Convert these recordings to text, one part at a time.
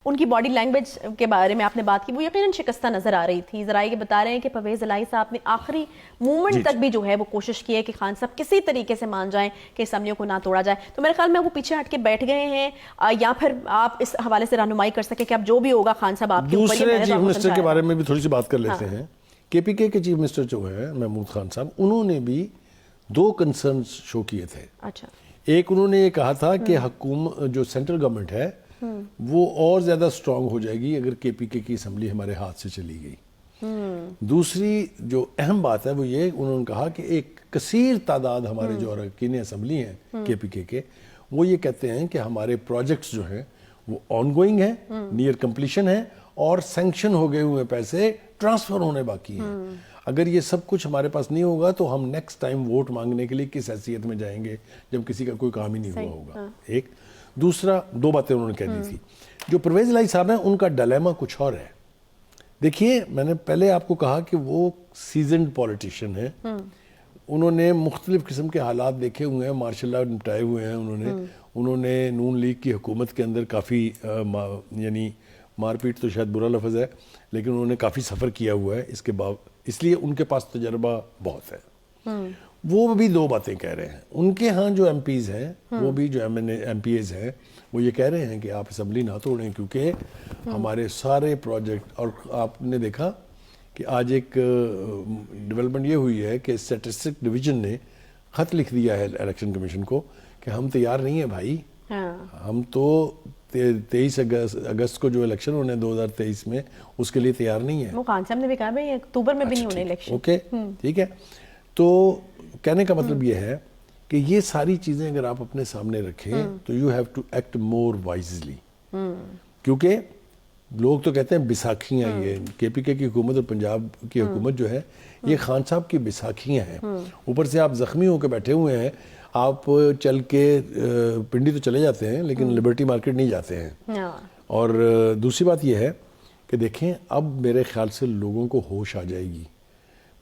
ان کی body language کے بارے میں آپ نے بات کی، وہ یقیناً شکستہ نظر آ رہی تھی. ذرائع بتا رہے ہیں کہ پرویز الہی صاحب نے آخری مومنٹ تک بھی جو ہے وہ کوشش کی ہے کہ خان صاحب کسی طریقے سے مان جائیں کہ اسمبلیوں کو نہ توڑا جائے. تو میرے خیال میں وہ پیچھے ہٹ کے بیٹھ گئے ہیں، یا پھر آپ اس حوالے سے رہنمائی کر سکیں کہ اب جو بھی ہوگا خان صاحب آپ کے اوپر. دوسرے چیف منسٹر کے بارے میں بھی تھوڑی سی بات کر لیتے ہیں. کے پی کے چیف منسٹر جو ہے محمود خان صاحب، انہوں نے بھی 2 کنسرنز شو کیے تھے. اچھا، ایک انہوں نے یہ کہا تھا کہ حکومت جو سینٹرل گورنمنٹ ہے وہ اور زیادہ سٹرونگ ہو جائے گی اگر کے پی کے کی اسمبلی ہمارے ہاتھ سے چلی گئی. دوسری جو اہم بات ہے وہ یہ انہوں نے کہا کہ ایک کثیر تعداد ہمارے جو اراکین اسمبلی ہیں کے پی کے وہ یہ کہتے ہیں کہ ہمارے پروجیکٹس جو ہیں وہ آن گوئنگ ہیں، نیئر کمپلیشن ہیں، اور سینکشن ہو گئے ہوئے پیسے ٹرانسفر ہونے باقی ہیں. اگر یہ سب کچھ ہمارے پاس نہیں ہوگا تو ہم نیکسٹ ٹائم ووٹ مانگنے کے لیے کس حیثیت میں جائیں گے جب کسی کا کوئی کام ہی نہیں ہوا ہوگا. ایک دوسرا 2 باتیں انہوں نے کہہ دی تھی. جو پرویز الہی صاحب ہیں ان کا ڈیلیما کچھ اور ہے. دیکھیے، میں نے پہلے آپ کو کہا کہ وہ سیزنڈ پولیٹیشین ہیں. انہوں نے مختلف قسم کے حالات دیکھے ہوئے ہیں، مارشل لا نپٹائے ہوئے ہیں. انہوں نے نون لیگ کی حکومت کے اندر کافی یعنی مار پیٹ تو شاید برا لفظ ہے، لیکن انہوں نے کافی سفر کیا ہوا ہے. اس لیے ان کے پاس تجربہ بہت ہے. وہ بھی 2 باتیں کہہ رہے ہیں. ان کے ہاں جو ایم پیز ہیں، وہ بھی جو ایم پی ایز ہیں، وہ یہ کہہ رہے ہیں کہ آپ اسمبلی نہ توڑیں کیونکہ ہمارے سارے پروجیکٹ. اور آپ نے دیکھا کہ آج ایک ڈیولپمنٹ یہ ہوئی ہے کہ اسٹیٹسٹک ڈویژن نے خط لکھ دیا ہے الیکشن کمیشن کو کہ ہم تیار نہیں ہیں بھائی. ہم تو 23 اگست کو جو الیکشن ہونے 2023 میں اس کے لیے تیار نہیں ہے. وہ خان صاحب نے بھی کہا بھائی اکتوبر میں بھی نہیں ہونے الیکشن. اوکے، ٹھیک ہے. تو کہنے کا مطلب یہ ہے کہ یہ ساری چیزیں اگر آپ اپنے سامنے رکھیں تو you have to act more wisely. کیونکہ لوگ تو کہتے ہیں بیساکھیاں، یہ کے پی کے کی حکومت اور پنجاب کی حکومت جو ہے یہ خان صاحب کی بیساکھیاں ہیں. اوپر سے آپ زخمی ہو کے بیٹھے ہوئے ہیں. آپ چل کے پنڈی تو چلے جاتے ہیں لیکن لبرٹی مارکیٹ نہیں جاتے ہیں. اور دوسری بات یہ ہے کہ دیکھیں، اب میرے خیال سے لوگوں کو ہوش آ جائے گی.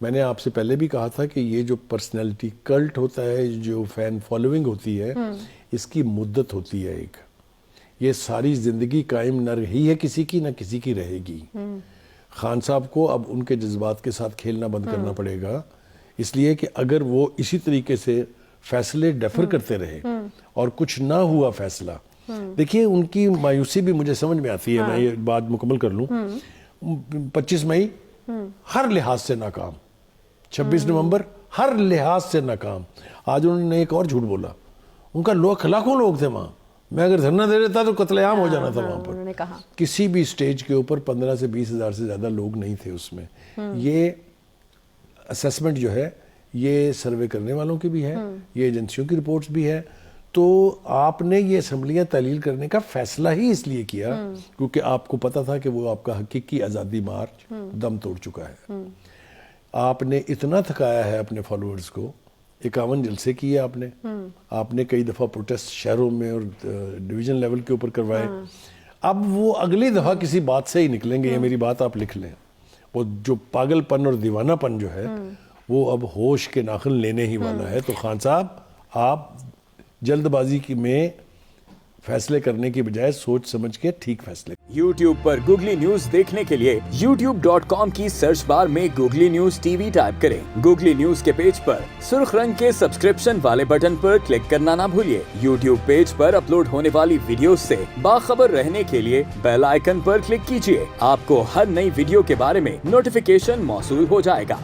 میں نے آپ سے پہلے بھی کہا تھا کہ یہ جو پرسنالٹی کلٹ ہوتا ہے، جو فین فالوئنگ ہوتی ہے، اس کی مدت ہوتی ہے ایک. یہ ساری زندگی قائم نہ رہی ہے کسی کی، نہ کسی کی رہے گی. خان صاحب کو اب ان کے جذبات کے ساتھ کھیلنا بند کرنا پڑے گا. اس لیے کہ اگر وہ اسی طریقے سے فیصلے ڈیفر کرتے رہے اور کچھ نہ ہوا فیصلہ، دیکھیے ان کی مایوسی بھی مجھے سمجھ میں آتی ہے. میں یہ بات مکمل کر لوں. 25 مئی ہر لحاظ سے ناکام، 26 نومبر ہر لحاظ سے ناکام. آج انہوں نے ایک اور جھوٹ بولا. ان کا لاکھوں لوگ تھے وہاں. میں اگر دھرنا دے دیتا تو قتل عام ہو جانا تھا وہاں پر. کسی بھی سٹیج کے اوپر 15 سے 20 ہزار سے زیادہ لوگ نہیں تھے اس میں. یہ اسیسمنٹ جو ہے یہ سروے کرنے والوں کی بھی ہے، یہ ایجنسیوں کی رپورٹس بھی ہے. تو آپ نے یہ اسمبلیاں تعلیل کرنے کا فیصلہ ہی اس لیے کیا کیونکہ آپ کو پتا تھا کہ وہ آپ کا حقیقی آزادی مارچ دم توڑ چکا ہے. آپ نے اتنا تھکایا ہے اپنے فالوورز کو. 51 جلسے کیے آپ نے کئی دفعہ پروٹیسٹ شہروں میں اور ڈویژن لیول کے اوپر کروائے. اب وہ اگلی دفعہ کسی بات سے ہی نکلیں گے. یہ میری بات آپ لکھ لیں. وہ جو پاگل پن اور دیوانہ پن جو ہے وہ اب ہوش کے ناخن لینے ہی والا ہے. تو خان صاحب، آپ جلد بازی میں فیصلے کرنے کی بجائے سوچ سمجھ کے ٹھیک فیصلے. YouTube پر گوگلی نیوز دیکھنے کے لیے youtube.com کی سرچ بار میں googly news T V type کریں. گوگلی نیوز کے پیج پر سرخ رنگ کے سبسکرپشن والے بٹن پر کلک کرنا نہ بھولیے. YouTube پیج پر اپلوڈ ہونے والی ویڈیوز سے باخبر رہنے کے لیے بیل آئیکن پر کلک کیجیے. آپ کو ہر نئی ویڈیو کے بارے میں نوٹیفیکیشن موصول ہو جائے گا.